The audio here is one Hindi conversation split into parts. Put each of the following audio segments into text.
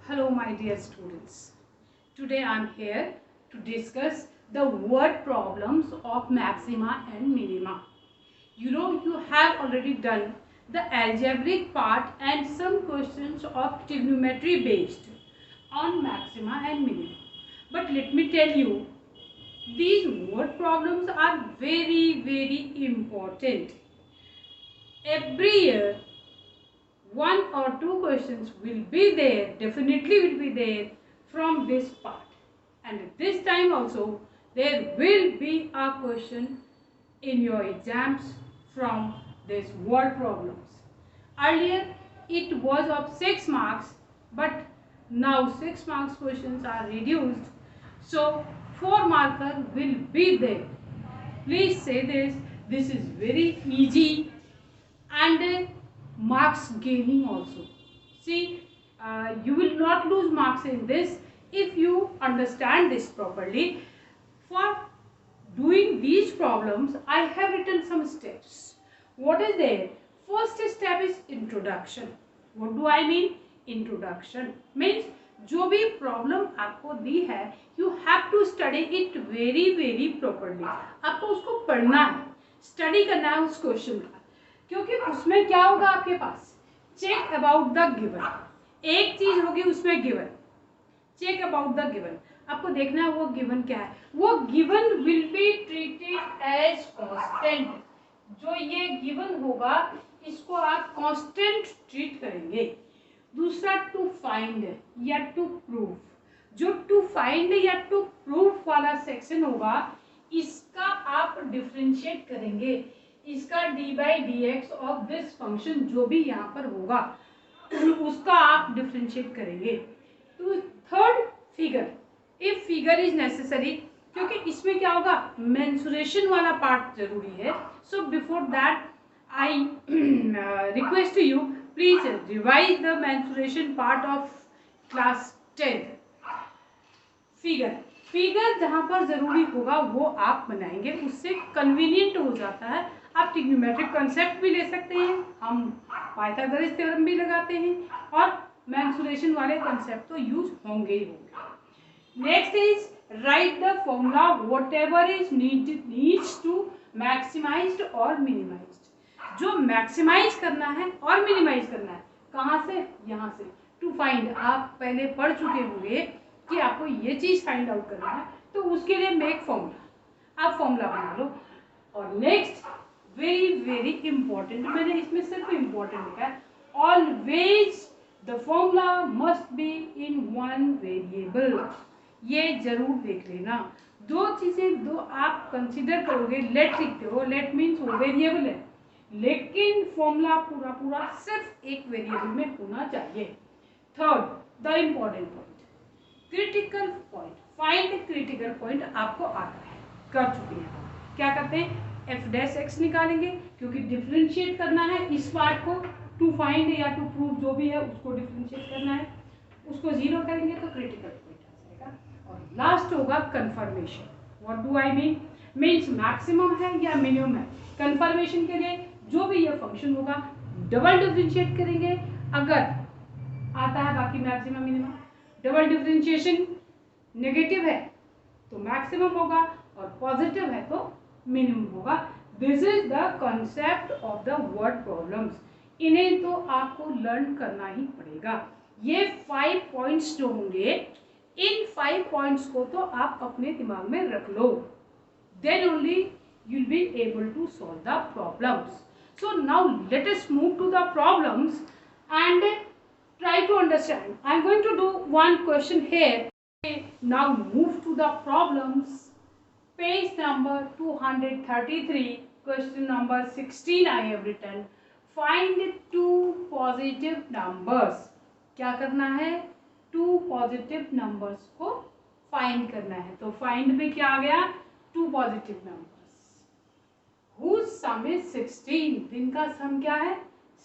Hello my dear students. Today I am here to discuss the word problems of maxima and minima. You have already done the algebraic part and some questions of trigonometry based on maxima and minima. But let me tell you, these word problems are very important. Every year one or two questions will be there, definitely will be there from this part, and this time also there will be a question in your exams from this word problems. Earlier it was of 6 marks, but now 6 marks questions are reduced, so 4 marker will be there. Please say this is very easy and marks gaining also. See, you will not lose marks in this if you understand this properly. For doing these problems, I have written some steps. What is there? First step is introduction. What do I mean? Introduction means जो भी प्रॉब्लम आपको दी है, you have to study it very properly. आपको उसको पढ़ना है, स्टडी करना है उस क्वेश्चन का, क्योंकि उसमें क्या होगा आपके पास, चेक अबाउट द गिवन. एक चीज होगी उसमें given, check about the given. आपको देखना है वो गिवन क्या है. वो given will be treated as constant. जो ये गिवन होगा इसको आप कांस्टेंट ट्रीट करेंगे. दूसरा टू फाइंड या टू प्रूव. जो टू फाइंड या टू प्रूव वाला सेक्शन होगा इसका आप डिफरेंशिएट करेंगे. इसका D by d x of this function जो भी यहाँ पर होगा उसका आप डिफरेंशिएट करेंगे. तो third figure, if figure is necessary, क्योंकि इसमें क्या होगा, मेंसुरेशन वाला पार्ट जरूरी है. So before that I request you, please revise the mensuration part of class 10. Figure जहां पर जरूरी होगा वो आप बनाएंगे, उससे कन्वीनियंट हो जाता है. आप ट्रिग्नोमेट्रिक कॉन्सेप्ट भी ले सकते हैं, हम पाइथागोरस थ्योरम भी लगाते हैं, और मेंसुरेशन वाले कॉन्सेप्ट तो यूज होंगे ही होंगे. Next is write the formula whatever is needs to maximised और मिनिमाइज्ड. जो मैक्सिमाइज करना है और मिनिमाइज करना है, कहाँ से, यहाँ से. टू फाइंड आप पहले पढ़ चुके होंगे कि आपको ये चीज फाइंड आउट करना है, तो उसके लिए मेक फॉर्मूला, आप फॉर्मूला बना लो. और नेक्स्ट वेरी इंपॉर्टेंट, मैंने इसमें सिर्फ इंपॉर्टेंट लिखा है, always the formula must be in one variable. ये जरूर देख लेना. दो चीजें दो आप कंसिडर करोगे, लेट लिखते हो, लेट मीन्स वो वेरिएबल है, लेकिन फॉर्मूला पूरा सिर्फ एक वेरिएबल में होना चाहिए. Third, the important point, critical point. Find critical point आपको आता है, कर चुके हैं. क्या करते हैं, एफ डैश एक्स निकालेंगे, क्योंकि डिफरेंशिएट करना है इस पार्ट को. टू फाइंड या टू प्रूव जो भी है उसको डिफरेंशिएट करना है, उसको जीरो करेंगे तो क्रिटिकल पॉइंट आ जाएगा. और लास्ट होगा confirmation. What do I mean, means maximum है या मिनिमम है. कंफर्मेशन के लिए जो भी ये फंक्शन होगा डबल डिफरेंशिएट करेंगे. अगर आता है बाकी maximum minimum, double differentiation negative है तो मैक्सिमम होगा और पॉजिटिव है तो मिनिमम होगा. This is the concept of the word problems. इन्हें तो आपको लर्न करना ही पड़ेगा. ये 5 पॉइंट्स जो होंगे, इन 5 पॉइंट्स को तो आप अपने दिमाग में रख लो, then only you will be able to solve the problems. So now let us move to the problems and try to understand. I am going to do one question here. Now move to the problems. Page number 233, question number 16 I have written. Find two positive numbers. क्या करना है, two positive numbers को find करना है. तो find में क्या आ गया, two positive numbers whose sum is 16. जिनका सम क्या है,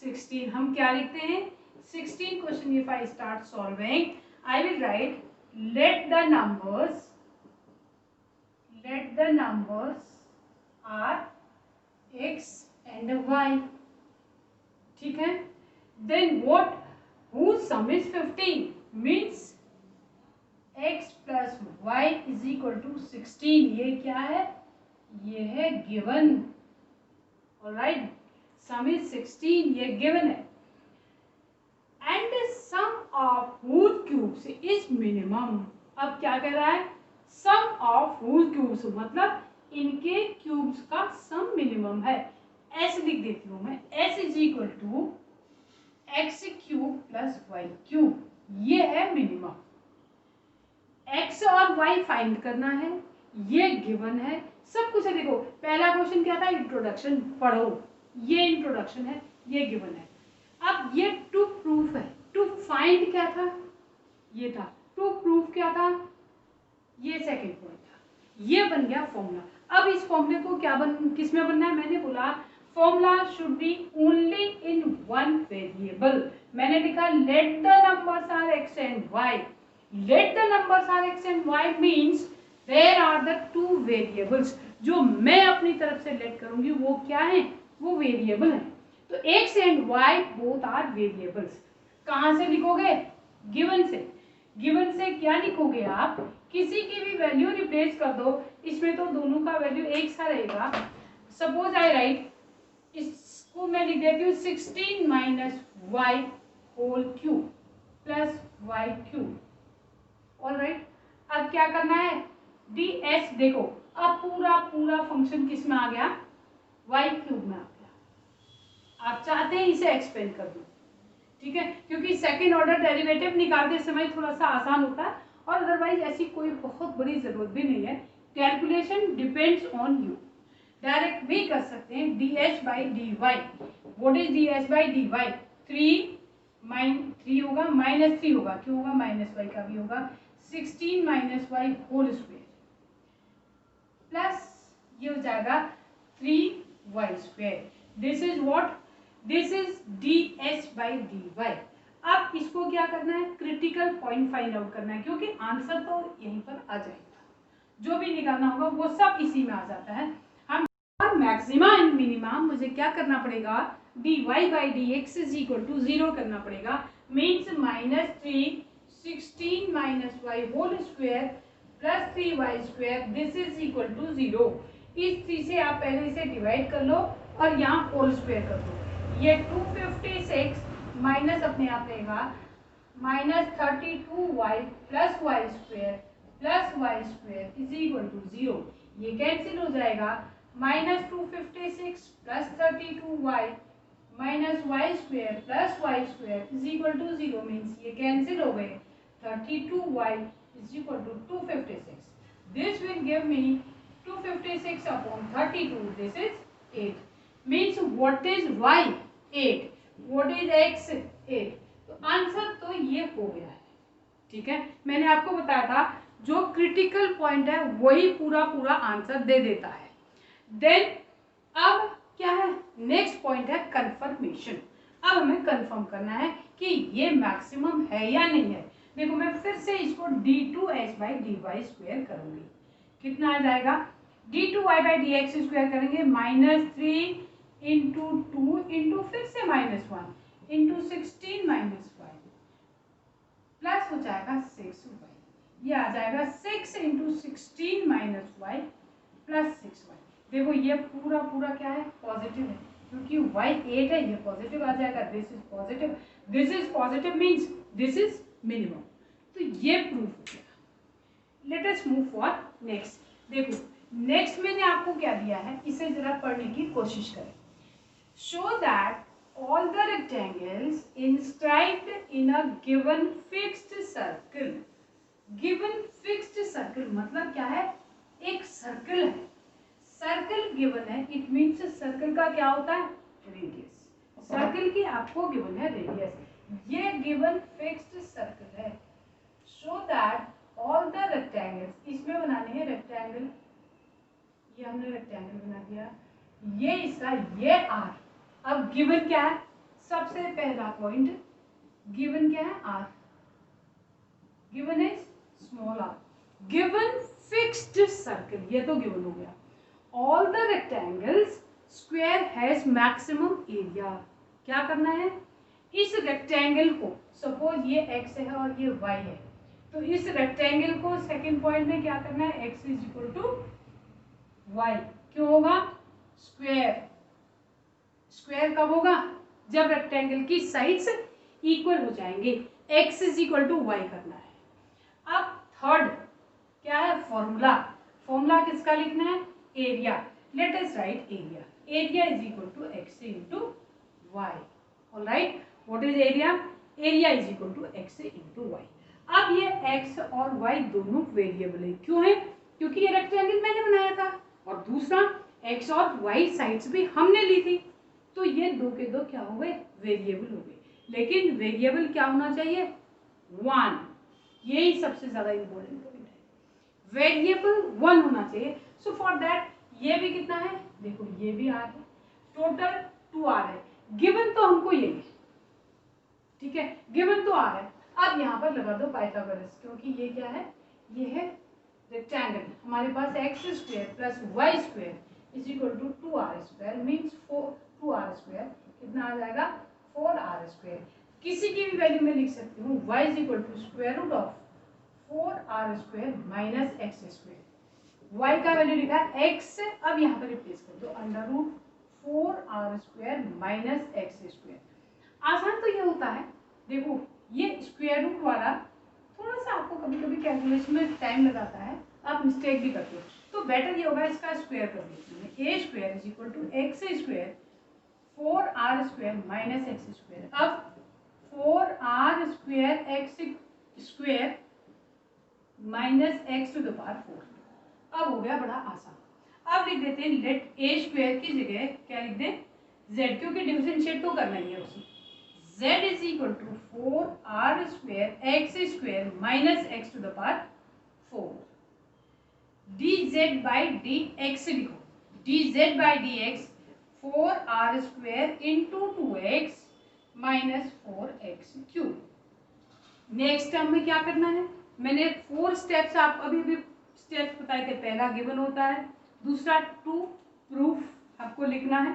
16. हम क्या लिखते हैं, 16 question. If I start solving, I will write let the numbers are x and y. ठीक है. Then what, whose sum is 15 means 16 ये क्या है, ये है गिवन। ऑलराइट, सम इज 16 ये गिवन है। And sum of whose cubes is minimum. अब क्या कह रहा है, सम ऑफ whose क्यूब्स मतलब इनके क्यूब्स का सम मिनिमम है। ऐसे लिख देती हूँ मैं, s is equal to x cube plus y cube, ये है मिनिमम। x और y फाइंड करना है, ये गिवन है, सब कुछ है। देखो पहला क्वेश्चन क्या था, इंट्रोडक्शन पढ़ो, ये इंट्रोडक्शन है, ये गिवन है। अब ये टू प्रूफ है, टू फाइंड क्या था, ये था, टू प्रूफ क्या था, ये सेकंड पॉइंट था, ये बन गया फॉर्मूला। अब इस फॉर्मूले को क्या किस में बनना है, मैंने बोला formula should be only in one variable. मैंने लिखा let the numbers are x and y। Let the numbers are x and y means there are the two variables. जो मैं अपनी तरफ से लेट करूंगी वो क्या है, वो वेरिएबल है। तो x and y both are variables. कहां से लिखोगे, गिवन से। गिवन से क्या लिखोगे आप, किसी की भी वैल्यू रिप्लेस कर दो, इसमें तो दोनों का वैल्यू एक सा रहेगा। सपोज आई राइट, इसको मैं लिख देती हूँ 16 minus y whole cube plus y cube. Alright, अब क्या करना है, ds देखो अब पूरा फंक्शन किस में आ गया, वाई क्यूब में आ गया। आप चाहते हैं इसे एक्सपेंड कर दो, ठीक है, क्योंकि सेकेंड ऑर्डर डेरिवेटिव निकालते समय थोड़ा सा आसान होता है, और अदरवाइज ऐसी कोई बहुत बड़ी जरूरत भी नहीं है। Calculation depends on you, direct भी कर सकते हैं। ds by d y, what is ds by d y, 3 होगा माइनस 3 होगा, क्यों होगा, माइनस वाई का भी होगा, 16 minus y whole square plus ये हो जाएगा 3y square. This is what, this is ds by d y. अब इसको क्या करना है, क्रिटिकल पॉइंट फाइंड आउट करना है, क्योंकि आंसर तो यहीं पर आ जाएगा, जो भी निकालना होगा वो सब इसी में आ जाता है। हम मैक्सिमा एंड मिनिमा मुझे क्या करना पड़ेगा, dy by dx is equal to 0 करना पड़ेगा। Means minus 3 16 minus y whole square plus 3y square, this is equal to 0। इस 3 से आप पहले से डिवाइड कर लो और यहाँ होल स्क्वेयर कर दो। ये 256 माइनस अपने आप रहेगा minus 32y plus y square plus y square is equal to 0। ये कैंसिल हो जाएगा, minus 256 plus 32y minus y square plus y square is equal to 0 means ये कैंसिल हो गए, 32y is equal to 256. This will give me 256 upon 32. This is 8. Means what is y? 8. What is x? 8. तो आंसर तो ये हो गया है, ठीक है। मैंने आपको बताया था जो क्रिटिकल पॉइंट है वही पूरा आंसर दे देता है। देन अब क्या है, नेक्स्ट पॉइंट है कंफर्मेशन। अब हमें कंफर्म करना है कि ये मैक्सिमम है या नहीं है। देखो मैं फिर से इसको d2h by d Y square करूंगी, कितना आ जाएगा, d2y by d x square करेंगे माइनस 3 इंटू 2 इंटू फिर से minus 1 into 16 minus y plus हो जाएगा 6y, ये आ जाएगा 6 into 16 minus y plus 6y। देखो ये पूरा क्या है, पॉजिटिव है, क्योंकि y 8 है, ये पॉजिटिव आ जाएगा, this is positive, this is positive means this is minimum. तो ये प्रूफ हो गया। Let us move for next. देखो नेक्स्ट मैंने आपको क्या दिया है, इसे जरा पढ़ने की कोशिश करें। Show that all the rectangles inscribed in a given fixed circle. Given fixed circle मतलब क्या है, एक सर्कल है, सर्कल गिवन है, इट मीन्स सर्कल का क्या होता है, रेडियस। सर्कल की आपको गिवन है रेडियस, ये गिवन फिक्स्ड सर्कल है। Show that all the rectangles, इसमें बनाने हैं रेक्टेंगल, ये हमने रेक्टेंगल बना दिया, ये इसका ये आर। अब गिवन क्या है, सबसे पहला पॉइंट गिवन क्या है, R, given is small R. Given fixed circle, ये तो गिवन हो गया। All the rectangles square has maximum area. क्या करना है, इस रेक्टेंगल को, सपोज ये x है और ये y है, तो इस रेक्टेंगल को सेकंड पॉइंट में क्या करना है, x is equal to y. क्यों होगा, स्क्वायर। स्क्वायर कब होगा, जब रेक्टेंगल की साइड्स इक्वल हो जाएंगे। X is equal to y करना है। अब थर्ड क्या है, फॉर्मूला। फॉर्मूला किसका लिखना है, area. Let us write area. Area is equal to x into y. Alright, what is area, area is equal to x into y. अब ये x और y दोनों वेरिएबल है। क्यों है, क्योंकि ये रेक्टेंगल मैंने बनाया था और दूसरा x और y साइड्स भी हमने ली थी, तो ये दो के दो क्या हो गए, वेरिएबल हो गए। लेकिन वेरिएबल क्या होना चाहिए, 1। यही सबसे ज्यादा इंपॉर्टेंट पॉइंट है, वेरिएबल 1 होना चाहिए। सो फॉर दैट ये भी कितना है, देखो ये भी r है, टोटल 2r है। गिवन तो हमको यही है, ठीक है, गिवन तो r है। अब यहाँ पर लगा दो पाइथागोरस, क्योंकि ये क्या है, ये है रेक्टेंगल। हमारे पास x square plus y square is equal to 2r square means 2r square कितना आ जाएगा, 4r स्क्वायर। किसी की भी वैल्यू में लिख सकती हूँ, y is equal to square root of 4r square minus x square. y का वैल्यू लिखा है x, अब यहाँ पर रिप्लेस कर दो under root 4r square minus x square. आसान तो ये होता है, देखो ये स्क्वायर रूट वाला थोड़ा सा आपको कभी कभी कैलकुलेशन में टाइम लगाता है, आप मिस्टेक भी करते हो, तो बेटर ये होगा इसका स्क्वायर कर देते हैं। A square is equal to x square 4r square minus x square. अब 4r square x square minus x to the power 4। अब हो गया बड़ा आसान। अब लिख देते हैं लेट ए स्क्वायर की जगह क्या लिख दें, z, क्योंकि डिफरेंशिएट तो करना ही है उसे। z is equal to 4r square x square minus x to the power 4। dz by dx लिखो, dz by dx 4r square into 2x minus 4x cube. Next term में क्या करना है, मैंने 4 स्टेप्स आप अभी भी स्टेप्स बताए थे। पहला गिवन होता है, दूसरा टू प्रूफ आपको लिखना है,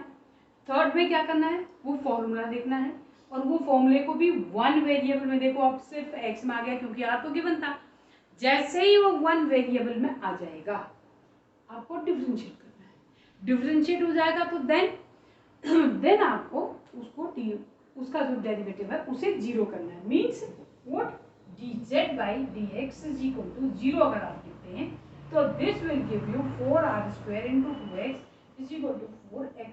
थर्ड में क्या करना है, वो फॉर्मूला देखना है, और वो फॉर्मूले को भी 1 वेरिएबल में, देखो अब सिर्फ x में आ गया क्योंकि r तो गिवन था। जैसे ही वो 1 वेरिएबल में आ जाएगा आपको डिफरेंशिएट करना है। डिफरेंशिएट हो जाएगा तो देन आपको उसका जो डेरिवेटिव है उसे 0 करना है। Means what, dz by dx is equal to 0 अगर आप लिखते हैं तो this will give you 4r square into 2x is equal to 4x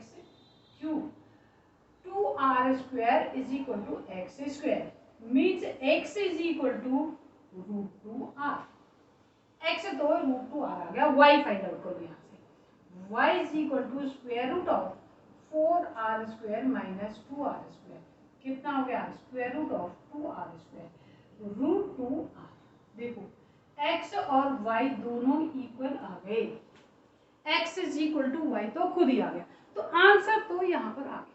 cube. 2r square is equal to x square means x is equal to root 2r। x तो root 2r आ गया, y फाइंड आउट करो यहाँ से। y is equal to square root of 4r square minus 2r square कितना हो गया, square root of 2r square root 2r। देखो x और y दोनों इक्वल आ गए, x is equal to y तो खुद ही आ गया, तो आंसर तो यहाँ पर आ गया।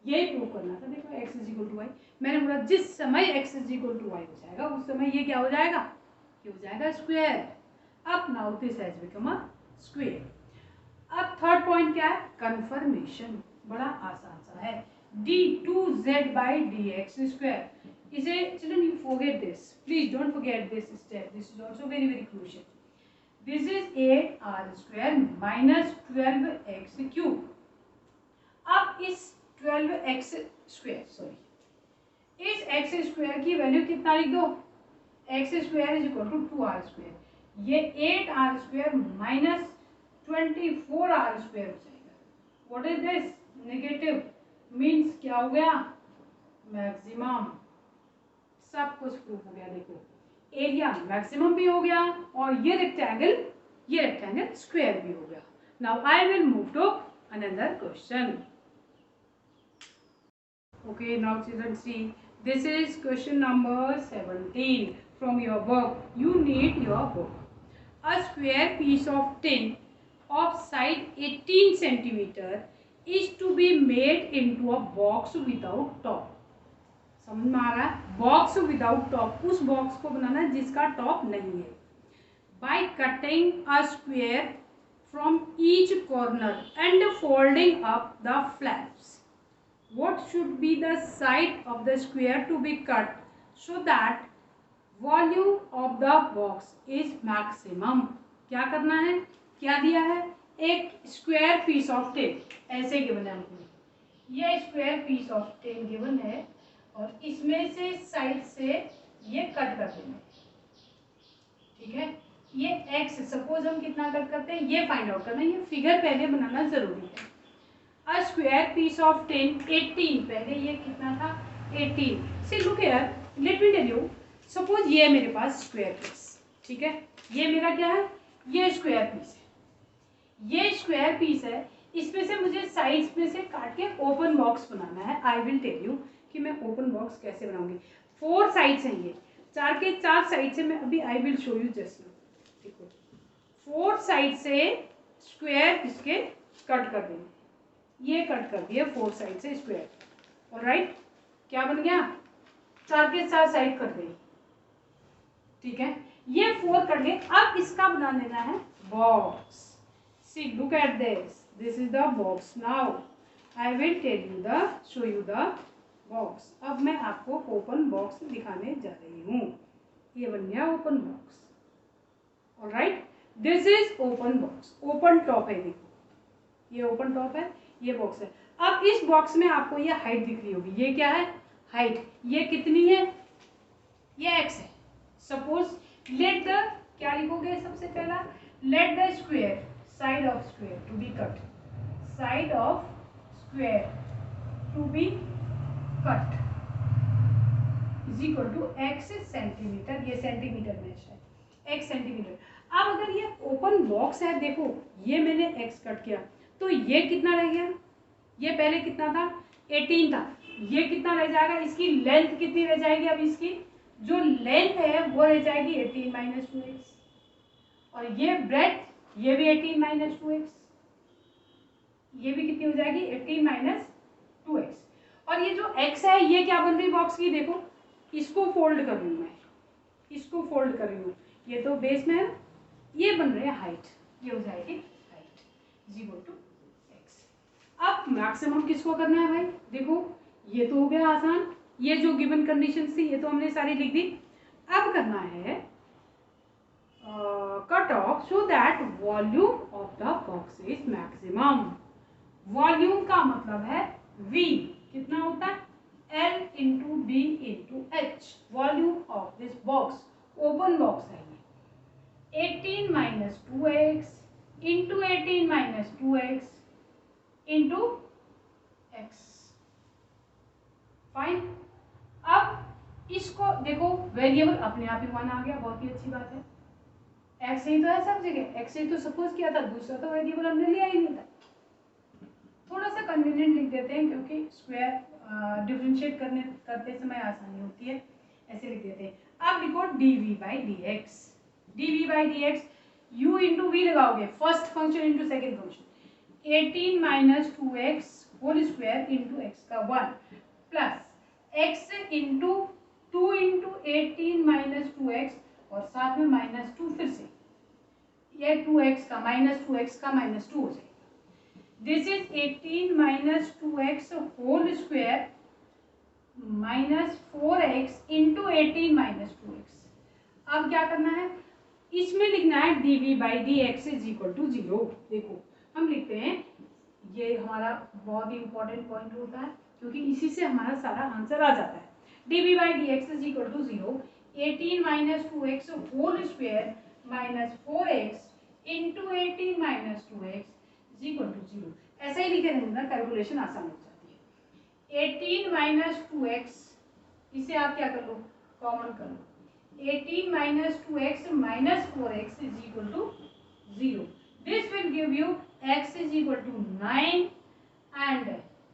यही प्रूव करना था। देखो x is equal to y, मैंने बोला जिस समय x is equal to y हो जाएगा उस समय ये क्या हो जाएगा, ये हो जाएगा स्क्वायर। अब now this has become a square. अब थर्ड पॉइंट क्या है, कंफर्मेशन। बड़ा आसान सा है, d2z बाई dx स्क्वायर। इसे children you forget this, please don't forget this step, this is also very very crucial. This is 8r square minus 12x cube. अब इस 12x स्क्वायर सॉरी इस x स्क्वायर की वैल्यू कितना लिख दो, x square is equal to 2r square. ये 8r square minus 24r square हो जाएगा। What is this, negative, means क्या हो गया, मैक्सिमम। सब कुछ प्रूफ हो गया। देखो एरिया मैक्सिमम भी हो गया और ये रेक्टेंगल स्क्वायर भी हो गया। Now I will move to another question. Okay, now children see, this is question number 17 from your book. You need your book. A square piece of tin of side 18 centimeter is to be made into a box without top. समझ में आ रहा है, बॉक्स विदाउट टॉप, उस बॉक्स को बनाना है जिसका टॉप नहीं है। By cutting a square from each corner and folding up the flaps. What should be the side of the square to be cut so that volume of the box is maximum. क्या करना है, क्या दिया है, एक स्क्वायर पीस ऑफ टेन ऐसे गिवन है हमको, ये square piece of ten given है और इसमें से साइड से ये कट कर देना, ठीक है। ये x सपोज हम कितना कट करते हैं ये फाइंड आउट करना है, ये फिगर पहले बनाना जरूरी है। अ स्क्वायर पीस ऑफ 10 18, पहले ये कितना था 18। See look here, let me tell you, suppose ये मेरे पास स्क्वायर पीस, ठीक है, ये मेरा क्या है, ये स्क्वायर पीस है, ये स्क्वायर पीस है, इसमें से मुझे साइड्स में से काट के ओपन बॉक्स बनाना है। आई विल टेल यू कि मैं ओपन बॉक्स कैसे बनाऊंगी। 4 साइड्स हैं, ये 4 के 4 साइड से मैं अभी I will show you just now. देखो 4 साइड से स्क्वायर इसके कट कर देंगे, ये कट कर दिया 4 साइड से स्क्वायर, ऑलराइट। क्या बन गया, 4 के 4 साइड कट गई, ठीक है, ये 4 कट गए। अब इसका बना लेना है box. See look at this, this is the box. Now I will tell you the show you the box. अब मैं आपको ओपन बॉक्स दिखाने जा रही हूँ। ये बन गया open box, alright. This is open box, open top है, देखो ये ओपन टॉप है, ये बॉक्स है। अब इस बॉक्स में आपको ये हाइट दिख रही होगी, ये क्या है हाइट, ये कितनी है, ये x है। सपोज लेट द, क्या लिखोगे सबसे पहला, let the square side of square to be cut, side of square to be cut is equal to x centimetre, ये सेंटीमीटर में है, x सेंटीमीटर। अब अगर ये ओपन बॉक्स है, देखो ये मैंने x कट किया तो ये कितना रह गया, ये पहले कितना था 18 था, ये कितना रह जाएगा, इसकी लेंथ कितनी रह जाएगी, अब इसकी जो लेंथ है वो रह जाएगी 18 माइनस 2x, और ये ब्रेथ ये भी 18 माइनस 2x, ये भी कितनी हो जाएगी 18 माइनस 2x। और ये जो x है ये क्या बन रही बॉक्स की, देखो इसको फोल्ड कर रही हूँ मैं, इसको फोल्ड कर रही हूँ, ये तो बेस में है, ये बन रही है हाइट, ये हो जाएगी height is equal to x। अब मैक्सिमम किसको करना है भाई, देखो ये तो हो गया आसान, ये जो गिवन कंडीशन थी ये तो हमने सारी लिख दी। अब करना है cut off so that volume of the box is maximum. Volume का मतलब है v, कितना होता है L into B into H, volume of this box, open box है ये, 18 minus 2x into 18 minus 2x into x, fine. अब इसको देखो वेरिएबल अपने आप ही 1 आ गया, बहुत ही अच्छी बात है, x ही तो है सब जगह, x ही तो सपोज किया था, दूसरा तो वेरिएबल हमने लिया ही नहीं था। थोड़ा सा कन्वीनियंट लिख देते हैं क्योंकि स्क्वायर डिफरेंशिएट करते समय आसानी होती है, ऐसे लिख देते हैं। अब लिखो dv by dx, dv by dx u into v लगाओगे, first function into second function, 18 minus 2x whole square into x का 1 plus x into 2 into 18 minus 2x और साथ में माइनस 2, फिर से ये 2x का माइनस 2x का माइनस 2 हो जाएगा। This is 18 minus 2x whole square minus 4x into 18 minus 2x। अब क्या करना है, इसमें लिखना है dv by dx is equal to 0। देखो हम लिखते हैं, ये हमारा बहुत ही इंपॉर्टेंट पॉइंट होता है क्योंकि इसी से हमारा सारा आंसर आ जाता है। dv by dx is equal to 0, 18 minus 2x whole square minus 4x into 18 minus 2x is equal to 0। ऐसा ही लिखे रहेंगे ना, कैलकुलेशन आसान हो जाती है। 18 माइनस 2x, इसे आप क्या कर लो, कॉमन कर लो, 18 minus 2x minus 4x is equal to 0। This will give you x is equal to 9 and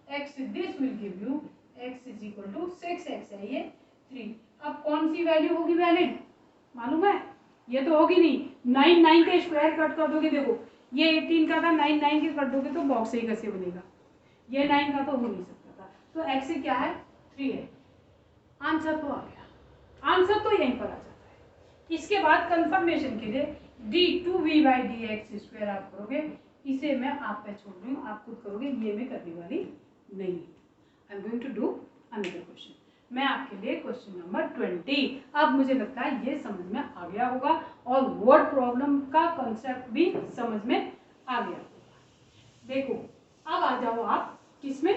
x, this will give you x is equal to 6x है ये 3। अब कौन सी वैल्यू होगी वैलिड मालूम है, ये तो होगी नहीं, 9 9 के स्क्वायर कट कर दोगे, देखो ये 18 का था, 9 9 के कट दोगे तो बॉक्स ही कैसे बनेगा, ये 9 का तो हो नहीं सकता था, तो x क्या है 3 है। आंसर तो आ गया, आंसर तो यहीं पर आ जाता है। इसके बाद कंफर्मेशन के लिए d2v बाई dx स्क्वायर आप करोगे, इसे मैं आप पे छोड़ रही हूँ, आप खुद करोगे, ये मैं करने वाली नहीं। I am going to do another question. मैं आपके लिए क्वेश्चन नंबर 20। अब मुझे लगता है ये समझ में आ गया होगा और वर्ड प्रॉब्लम का कॉन्सेप्ट भी समझ में आ गया होगा। देखो अब आ जाओ आप किसमें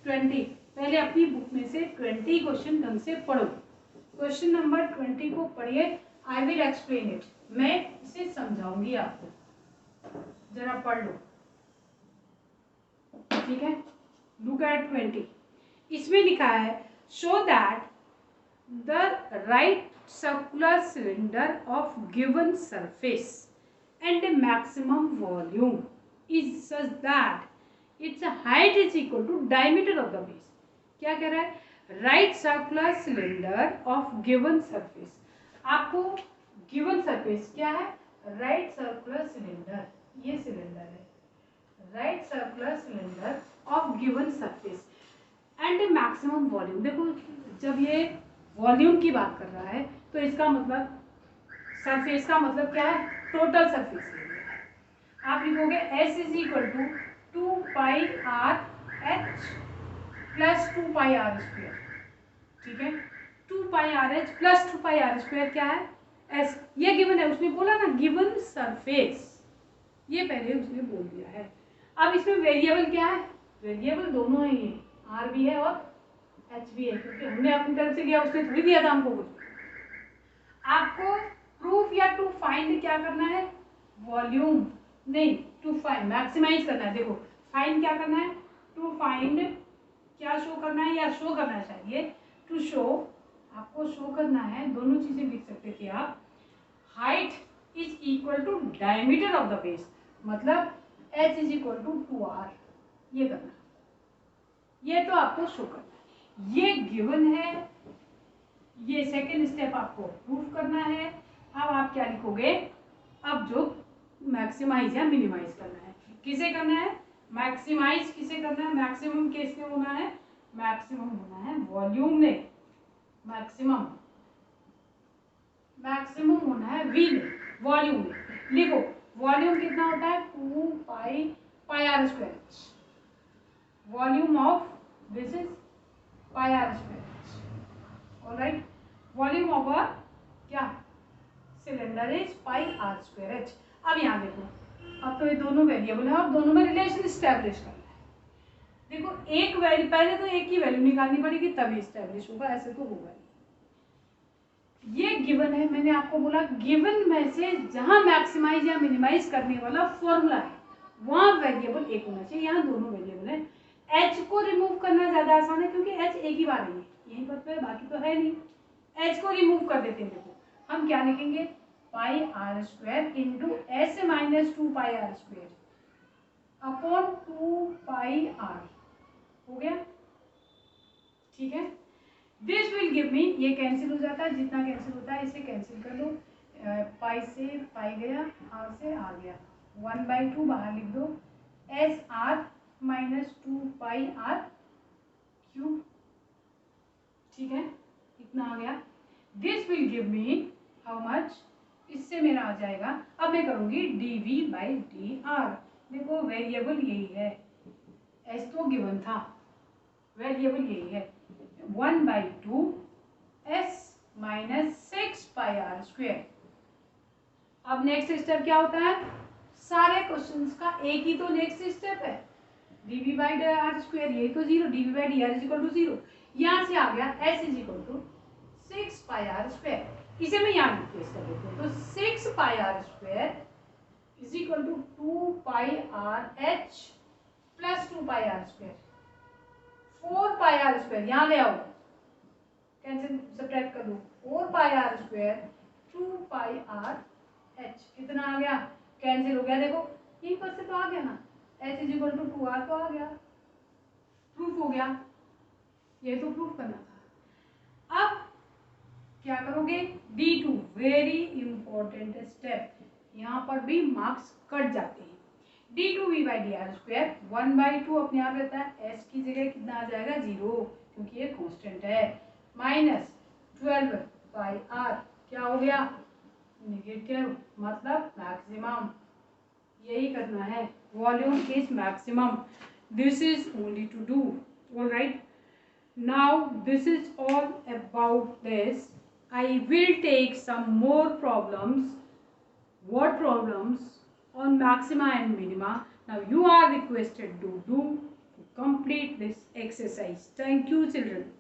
20। पहले अपनी बुक में से 20 क्वेश्चन ढंग से पढ़ो। क्वेश्चन नंबर 20 को पढ़िए। आई विल एक्सप्लेन इट, मैं इसे समझाऊंगी आपको, जरा पढ़ लो, ठीक है। Look at 20। इसमें लिखा है show that the right circular cylinder of given surface and maximum volume is such that its height is equal to diameter of the base. क्या कह रहा है? Right circular cylinder of given surface. आपको गिवन सरफेस क्या है? राइट सर्कुलर सिलेंडर, ये सिलेंडर है, right circular cylinder of given surface and maximum volume. देखो जब ये वॉल्यूम की बात कर रहा है तो इसका मतलब सरफेस का मतलब क्या है? Total surface area. आप लिखोगे S is equal to 2 pi r h plus 2 pi r square, ठीक है। 2 pi r h plus 2 pi r square क्या है? S। ये गिवन है, उसने बोला ना गिवन सरफेस, ये पहले उसने बोल दिया है। अब इसमें वेरिएबल क्या है? वेरिएबल दोनों ही है, आर भी है और एच भी है, क्योंकि हमने अपनी तरफ से किया, उसने थोड़ी दिया था हमको कुछ। आपको प्रूफ या टू फाइंड क्या करना है? वॉल्यूम नहीं, टू फाइंड मैक्सिमाइज करना है। देखो फाइंड क्या करना है? टू फाइंड क्या शो करना है या शो करना चाहिए? टू शो, आपको शो करना है, दोनों चीजें लिख सकते थे आप। Height is equal to diameter of the base, मतलब h is equal to 2r, ये करना, ये तो आपको शो करना है। ये गिवन है, ये सेकेंड स्टेप आपको प्रूफ करना है। अब आप क्या लिखोगे? अब जो मैक्सिमाइज या मिनिमाइज करना है, किसे करना है? मैक्सिमाइज किसे करना है? मैक्सिमम किससे होना है? मैक्सिमम होना है वॉल्यूम में, मैक्सिमम मैक्सिमम होना है वी में, वॉल्यूम में। लिखो वॉल्यूम कितना होता है? 2 pi pi r square, volume of this is pi r square, alright. Volume of a क्या cylinder is pi r square h. अब यहाँ देखो, अब तो ये दोनों वेरिएबल है और दोनों में रिलेशन स्टैब्लिश करना है। देखो एक वैल्यू, पहले तो एक की वैल्यू निकालनी पड़ेगी तभी स्टैब्लिश होगा, ऐसे तो होगा नहीं। ये गिवन है, मैंने आपको बोला गिवन में से जहां मैक्सिमाइज या मिनिमाइज करने वाला फॉर्मूला है वहां वेरिएबल एक होना चाहिए। यहाँ दोनों वेरिएबल है। एच को रिमूव करना ज्यादा आसान है क्योंकि एच एक ही बार है, यही पर तो है, बाकी तो है नहीं। एच को रिमूव कर देते हैं। देखो हम क्या लिखेंगे? Pi r square into s minus 2 pi r square upon 2 pi r, हो गया, ठीक है। दिस विल गिव मी, ये कैंसिल हो जाता है, जितना कैंसिल होता है इसे कैंसिल कर दो। पाई से पाई गया, आर से आ गया, 1/2 बाहर लिख दो, S R minus 2 pi r cube, ठीक है, इतना आ गया। This will give me how much? इससे मेरा आ जाएगा, अब मैं करूंगी dv/dr। देखो वेरिएबल यही है, एस तो गिवन था, वेरिएबल यही है 1/2 s minus 6 pi r square. अब नेक्स्ट स्टेप क्या होता है? सारे क्वेश्चंस का एक ही तो नेक्स्ट स्टेप है, dv/r स्क्वायर, यही तो 0, dv/dr इज इक्वल टू 0। यहाँ से आ गया s is equal to 6 pi r square, इसे मैं यहाँ रिप्लेस कर देती हूँ, तो 6 pi r square is equal to 2 pi r h plus 2 pi r square, 4 pi r square यहाँ ले आओ, कैंसिल सब्ट्रैक्ट कर दो, 4 pi r square 2 pi r h, कितना आ गया? कैंसिल हो गया, देखो यहीं पर से तो आ गया ना, H is equal to 2r तो आ गया, प्रूफ हो गया। ये तो प्रूफ करना था। अब क्या करोगे? D2 वेरी इंपॉर्टेंट स्टेप, यहाँ पर भी मार्क्स कट जाते हैं। d2v/dr स्क्वायर 1/2 अपने आप रहता है, s की जगह कितना आ जाएगा? 0, क्योंकि ये कांस्टेंट है, माइनस 12 बाई r, क्या हो गया? नेगेटिव, मतलब मैक्सिमम, यही करना है, volume is maximum, this is only to do, alright. Now this is all about this. I will take some more problems, word problems on maxima and minima. Now you are requested to complete this exercise. Thank you, children.